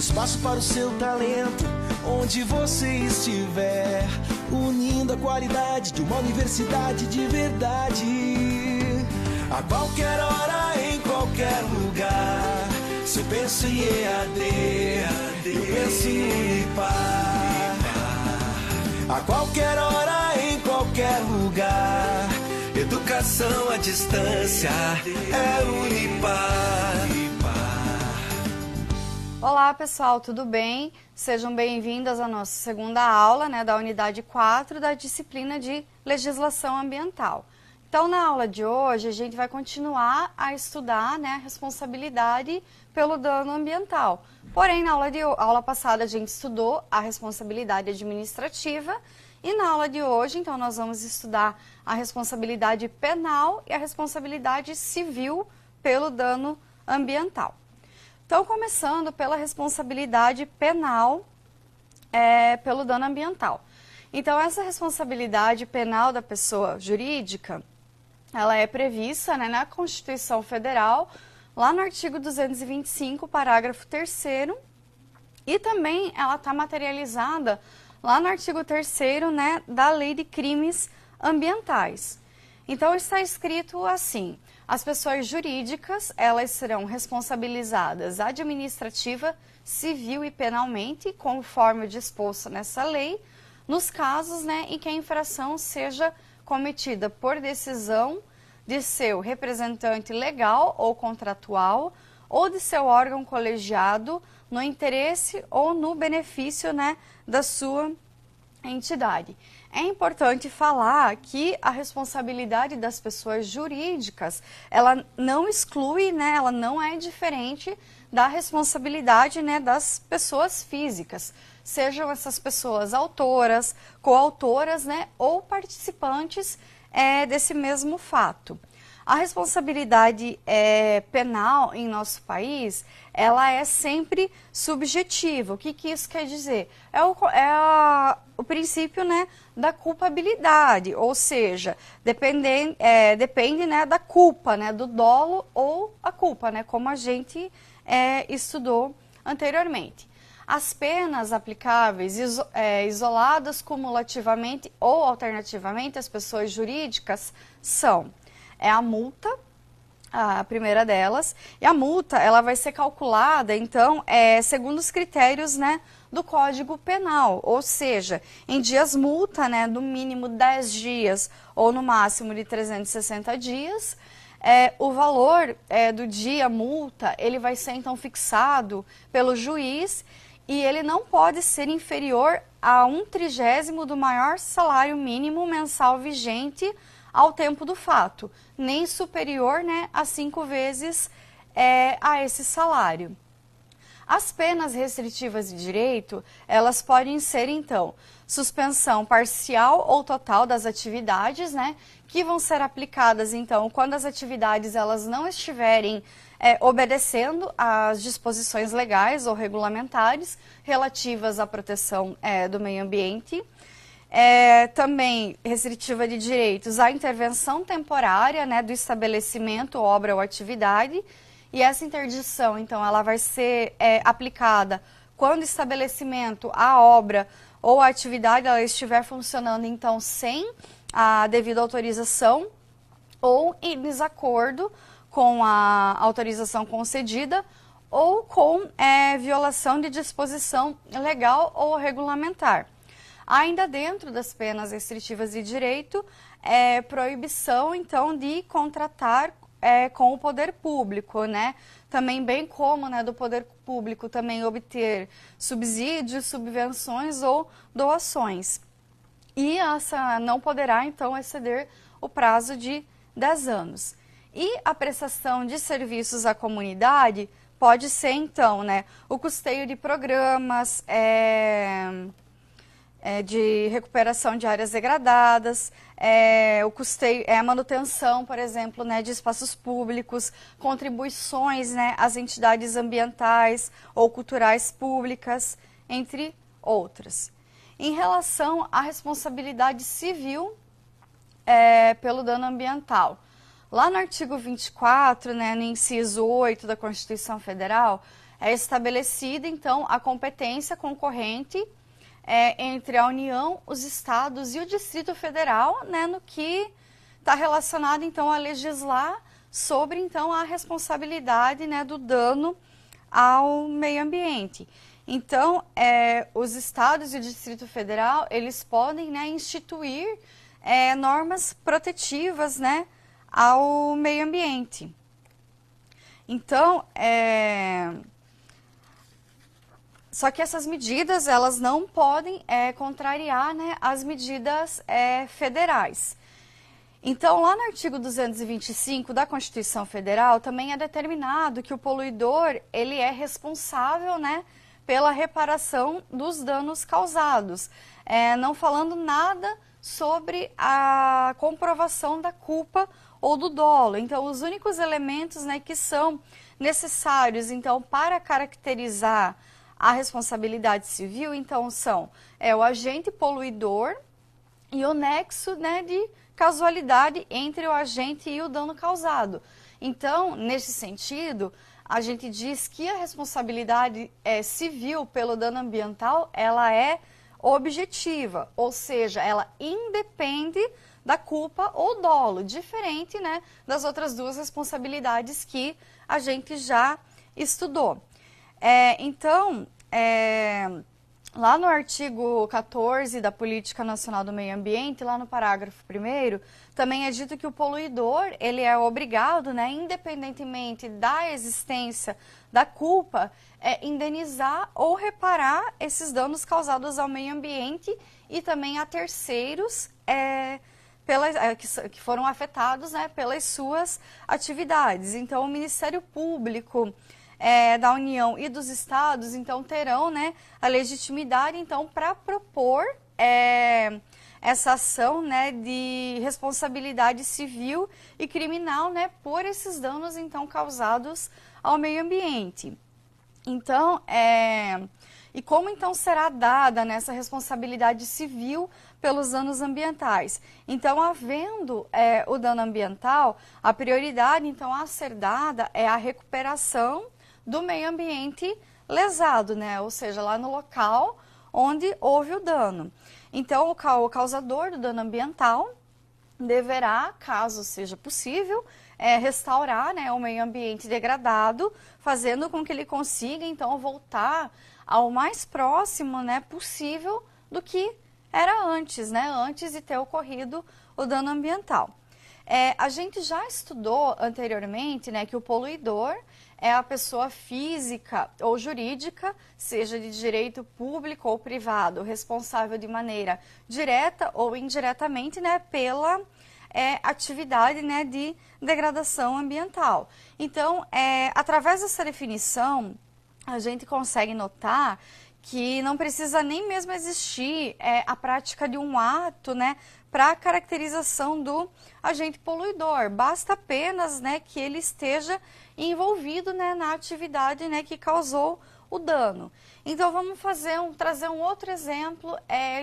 espaço para o seu talento, onde você estiver, unindo a qualidade de uma universidade de verdade. A qualquer hora, em qualquer lugar, se eu penso em EAD, eu penso em Unipar. A qualquer hora, em qualquer lugar, educação à distância é Unipar. Olá pessoal, tudo bem? Sejam bem-vindas à nossa segunda aula, da unidade 4 da disciplina de Legislação Ambiental. Então, na aula de hoje, a gente vai continuar a estudar a responsabilidade pelo dano ambiental. Porém, na aula passada, a gente estudou a responsabilidade administrativa e na aula de hoje, então, nós vamos estudar a responsabilidade penal e a responsabilidade civil pelo dano ambiental. Então, começando pela responsabilidade penal pelo dano ambiental. Então, essa responsabilidade penal da pessoa jurídica, ela é prevista na Constituição Federal, lá no artigo 225, parágrafo 3º, e também ela está materializada lá no artigo 3º, da Lei de Crimes Ambientais. Então, está escrito assim: as pessoas jurídicas, elas serão responsabilizadas administrativa, civil e penalmente, conforme o disposto nessa lei, nos casos em que a infração seja cometida por decisão de seu representante legal ou contratual ou de seu órgão colegiado no interesse ou no benefício da sua entidade. É importante falar que a responsabilidade das pessoas jurídicas, ela não exclui, ela não é diferente da responsabilidade das pessoas físicas, sejam essas pessoas autoras, coautoras ou participantes desse mesmo fato. A responsabilidade penal em nosso país, ela é sempre subjetiva. O que isso quer dizer? O princípio da culpabilidade, ou seja, depende da culpa, do dolo ou a culpa, como a gente estudou anteriormente. As penas aplicáveis isoladas, cumulativamente ou alternativamente às pessoas jurídicas são a multa, a primeira delas, e a multa ela vai ser calculada, então, segundo os critérios do Código Penal, ou seja, em dias multa, no mínimo 10 dias ou no máximo de 360 dias, o valor do dia multa, ele vai ser então fixado pelo juiz e ele não pode ser inferior a 1/30 do maior salário mínimo mensal vigente ao tempo do fato, nem superior a 5 vezes a esse salário. As penas restritivas de direito, elas podem ser, então, suspensão parcial ou total das atividades, que vão ser aplicadas, então, quando as atividades elas não estiverem obedecendo às disposições legais ou regulamentares relativas à proteção do meio ambiente. Também restritiva de direitos à intervenção temporária do estabelecimento, obra ou atividade. E essa interdição, então, ela vai ser aplicada quando o estabelecimento, a obra ou a atividade ela estiver funcionando, então, sem a devida autorização ou em desacordo com a autorização concedida ou com violação de disposição legal ou regulamentar. Ainda dentro das penas restritivas de direito, proibição, então, de contratar com o poder público, também bem como do poder público também obter subsídios, subvenções ou doações. E essa não poderá, então, exceder o prazo de 10 anos. E a prestação de serviços à comunidade pode ser, então, o custeio de programas, de recuperação de áreas degradadas, o custeio, a manutenção, por exemplo, de espaços públicos, contribuições às entidades ambientais ou culturais públicas, entre outras. Em relação à responsabilidade civil pelo dano ambiental, lá no artigo 24, no inciso 8 da Constituição Federal, é estabelecida, então, a competência concorrente entre a União, os estados e o Distrito Federal, né, no que está relacionado, então, a legislar sobre, então, a responsabilidade, né, do dano ao meio ambiente. Então, os estados e o Distrito Federal, eles podem, né, instituir normas protetivas, né, ao meio ambiente. Então, só que essas medidas, elas não podem contrariar, né, as medidas federais. Então, lá no artigo 225 da Constituição Federal, também é determinado que o poluidor, ele é responsável, né, pela reparação dos danos causados, não falando nada sobre a comprovação da culpa ou do dolo. Então, os únicos elementos, né, que são necessários, então, para caracterizar a responsabilidade civil, então, são o agente poluidor e o nexo, né, de casualidade entre o agente e o dano causado. Então, nesse sentido, a gente diz que a responsabilidade civil pelo dano ambiental, ela é objetiva, ou seja, ela independe da culpa ou dolo, diferente, né, das outras duas responsabilidades que a gente já estudou. Então, lá no artigo 14 da Política Nacional do Meio Ambiente, lá no parágrafo 1º, também é dito que o poluidor, ele é obrigado, né, independentemente da existência da culpa, indenizar ou reparar esses danos causados ao meio ambiente e também a terceiros que foram afetados, né, pelas suas atividades. Então, o Ministério Público da União e dos Estados, então, terão, né, a legitimidade, então, para propor essa ação, né, de responsabilidade civil e criminal, né, por esses danos, então, causados ao meio ambiente. Então, e como, então, será dada nessa responsabilidade civil pelos danos ambientais? Então, havendo o dano ambiental, a prioridade, então, a ser dada é a recuperação do meio ambiente lesado, né? Ou seja, lá no local onde houve o dano. Então, o causador do dano ambiental deverá, caso seja possível, restaurar, né, o meio ambiente degradado, fazendo com que ele consiga, então, voltar ao mais próximo, né, possível do que era antes, né, antes de ter ocorrido o dano ambiental. A gente já estudou anteriormente, né, que o poluidor é a pessoa física ou jurídica, seja de direito público ou privado, responsável de maneira direta ou indiretamente, né, pela atividade, né, de degradação ambiental. Então, através dessa definição, a gente consegue notar que não precisa nem mesmo existir a prática de um ato, né, para a caracterização do agente poluidor. Basta apenas, né, que ele esteja envolvido, né, na atividade, né, que causou o dano. Então, vamos trazer um outro exemplo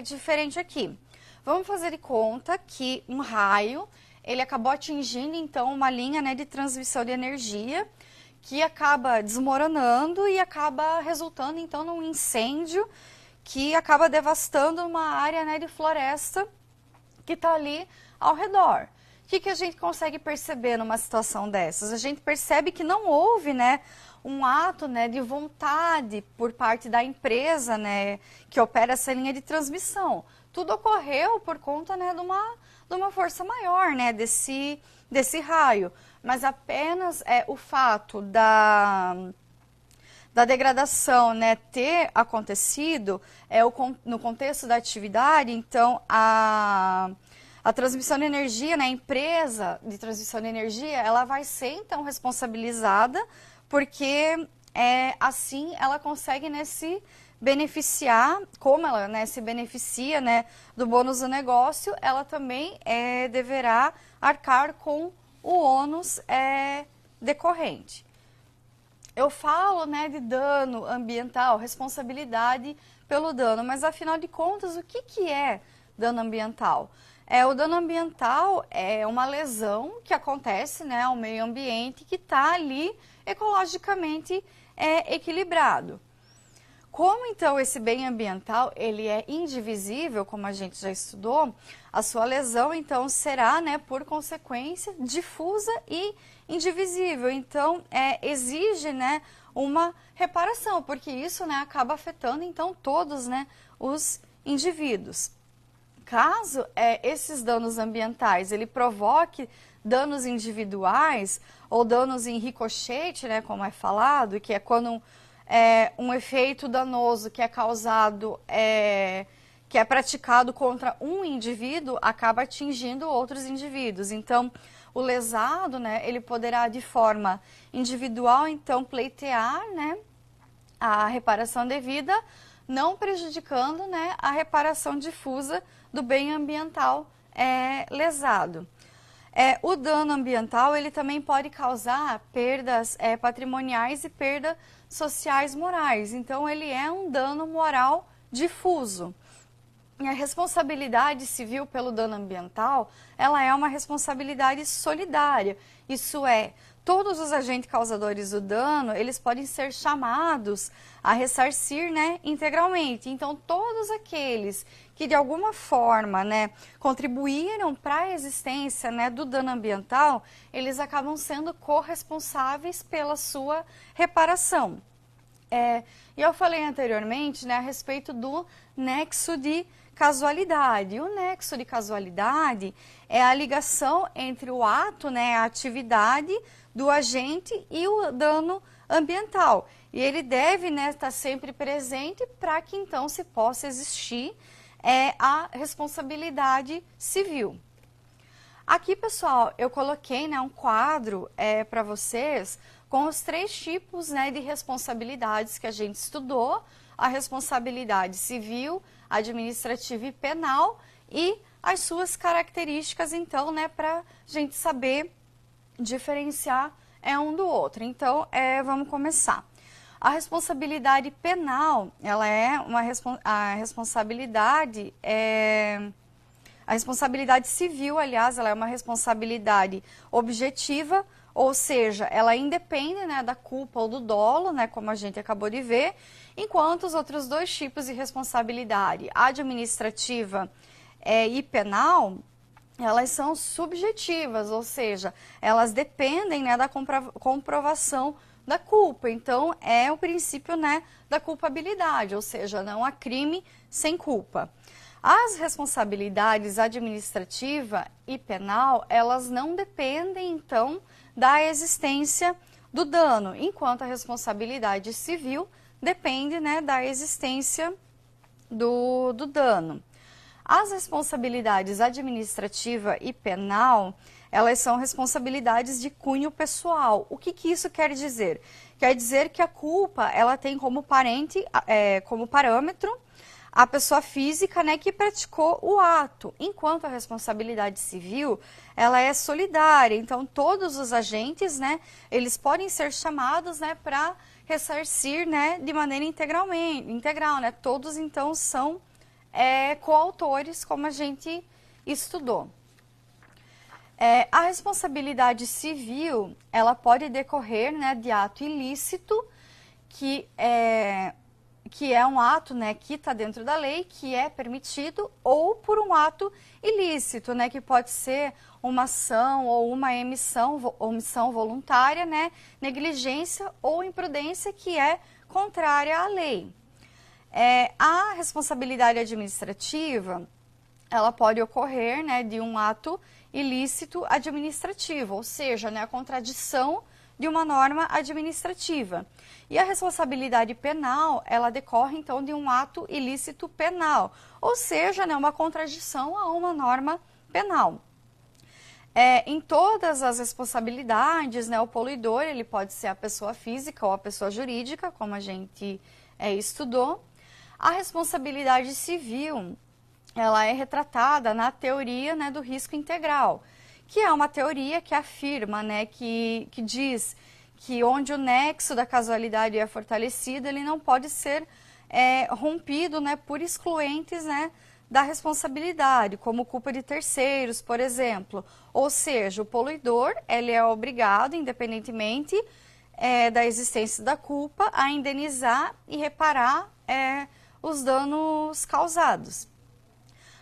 diferente aqui. Vamos fazer de conta que um raio, ele acabou atingindo, então, uma linha, né, de transmissão de energia, que acaba desmoronando e acaba resultando, então, num incêndio que acaba devastando uma área, né, de floresta que está ali ao redor. O que a gente consegue perceber numa situação dessas? A gente percebe que não houve, né, um ato, né, de vontade por parte da empresa, né, que opera essa linha de transmissão. Tudo ocorreu por conta, né, de uma força maior, né, desse raio. Mas apenas o fato da degradação, né, ter acontecido no contexto da atividade, então a transmissão de energia, né, a empresa de transmissão de energia, ela vai ser então responsabilizada, porque assim ela consegue, né, se beneficiar, como ela, né, se beneficia, né, do bônus do negócio, ela também deverá arcar com o ônus decorrente. Eu falo, né, de dano ambiental, responsabilidade pelo dano, mas afinal de contas, o que é dano ambiental? O dano ambiental é uma lesão que acontece, né, ao meio ambiente que está ali ecologicamente é equilibrado. Como então esse bem ambiental ele é indivisível, como a gente já estudou, a sua lesão então será, né, por consequência, difusa e indivisível. Então exige, né, uma reparação, porque isso, né, acaba afetando então todos, né, os indivíduos. Caso esses danos ambientais ele provoque danos individuais ou danos em ricochete, né, como é falado, que é quando um efeito danoso que é causado, que é praticado contra um indivíduo, acaba atingindo outros indivíduos. Então, o lesado, né, ele poderá de forma individual, então, pleitear, né, a reparação devida, não prejudicando, né, a reparação difusa do bem ambiental lesado. O dano ambiental ele também pode causar perdas patrimoniais e perdas sociais morais. Então, ele é um dano moral difuso. E a responsabilidade civil pelo dano ambiental, ela é uma responsabilidade solidária. Isso é, todos os agentes causadores do dano, eles podem ser chamados a ressarcir, né, integralmente. Então, todos aqueles que de alguma forma, né, contribuíram para a existência, né, do dano ambiental, eles acabam sendo corresponsáveis pela sua reparação. E eu falei anteriormente, né, a respeito do nexo de casualidade. O nexo de casualidade é a ligação entre o ato, né, a atividade do agente e o dano ambiental. E ele deve, né, estar sempre presente para que então se possa existir a responsabilidade civil. Aqui, pessoal, eu coloquei, né, um quadro para vocês com os 3 tipos, né, de responsabilidades que a gente estudou: a responsabilidade civil, administrativa e penal, e as suas características, então, né, para a gente saber diferenciar um do outro. Então, vamos começar. A responsabilidade penal, ela é a responsabilidade civil, aliás, ela é uma responsabilidade objetiva, ou seja, ela independe, né, da culpa ou do dolo, né, como a gente acabou de ver, enquanto os outros 2 tipos de responsabilidade, administrativa e penal, elas são subjetivas, ou seja, elas dependem, né, da comprovação da culpa. Então, é o princípio, né, da culpabilidade, ou seja, não há crime sem culpa. As responsabilidades administrativa e penal, elas não dependem, então, da existência do dano, enquanto a responsabilidade civil depende, né, da existência do dano. As responsabilidades administrativa e penal, elas são responsabilidades de cunho pessoal. O que isso quer dizer? Quer dizer que a culpa, ela tem como como parâmetro a pessoa física, né, que praticou o ato, enquanto a responsabilidade civil, ela é solidária. Então, todos os agentes, né, eles podem ser chamados, né, para ressarcir, né, de maneira integral, né, todos, então, são coautores, como a gente estudou. A responsabilidade civil, ela pode decorrer, né, de ato ilícito, que é um ato, né, que está dentro da lei, que é permitido, ou por um ato ilícito, né, que pode ser uma ação ou uma omissão voluntária, né, negligência ou imprudência que é contrária à lei. A responsabilidade administrativa, ela pode ocorrer, né, de um ato ilícito administrativo, ou seja, né, a contradição de uma norma administrativa. E a responsabilidade penal, ela decorre, então, de um ato ilícito penal, ou seja, né, uma contradição a uma norma penal. Em todas as responsabilidades, né, o poluidor, ele pode ser a pessoa física ou a pessoa jurídica, como a gente estudou. A responsabilidade civil, ela é retratada na teoria, né, do risco integral, que é uma teoria que afirma, né, que diz que onde o nexo da casualidade é fortalecido, ele não pode ser rompido, né, por excluentes, né, da responsabilidade, como culpa de terceiros, por exemplo. Ou seja, o poluidor, ele é obrigado, independentemente da existência da culpa a indenizar e reparar os danos causados.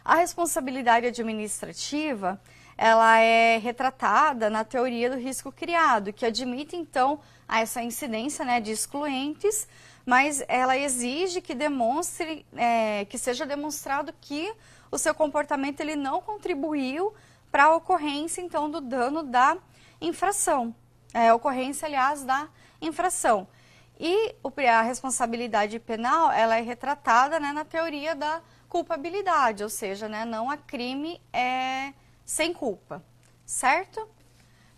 A responsabilidade administrativa, ela é retratada na teoria do risco criado, que admite, então, essa incidência, né, de excluentes, mas ela exige que demonstre, que seja demonstrado que o seu comportamento ele não contribuiu para a ocorrência, então, do dano da infração. Ocorrência, aliás, da infração. E a responsabilidade penal, ela é retratada, né, na teoria da culpabilidade, ou seja, né, não há crime sem culpa, certo?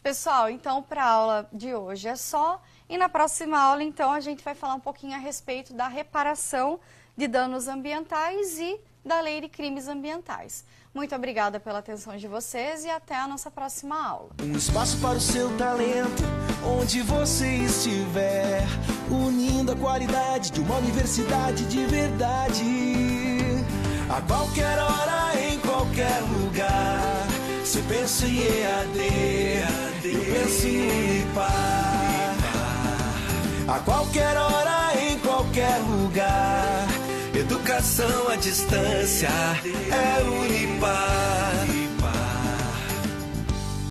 Pessoal, então, para a aula de hoje é só. E na próxima aula, então, a gente vai falar um pouquinho a respeito da reparação de danos ambientais e da lei de crimes ambientais. Muito obrigada pela atenção de vocês e até a nossa próxima aula. Um espaço para o seu talento, onde você estiver, unindo a qualidade de uma universidade de verdade. A qualquer hora, em qualquer lugar, se eu penso em EAD, eu penso em Unipar. A qualquer hora, em qualquer lugar, educação à distância é Unipar.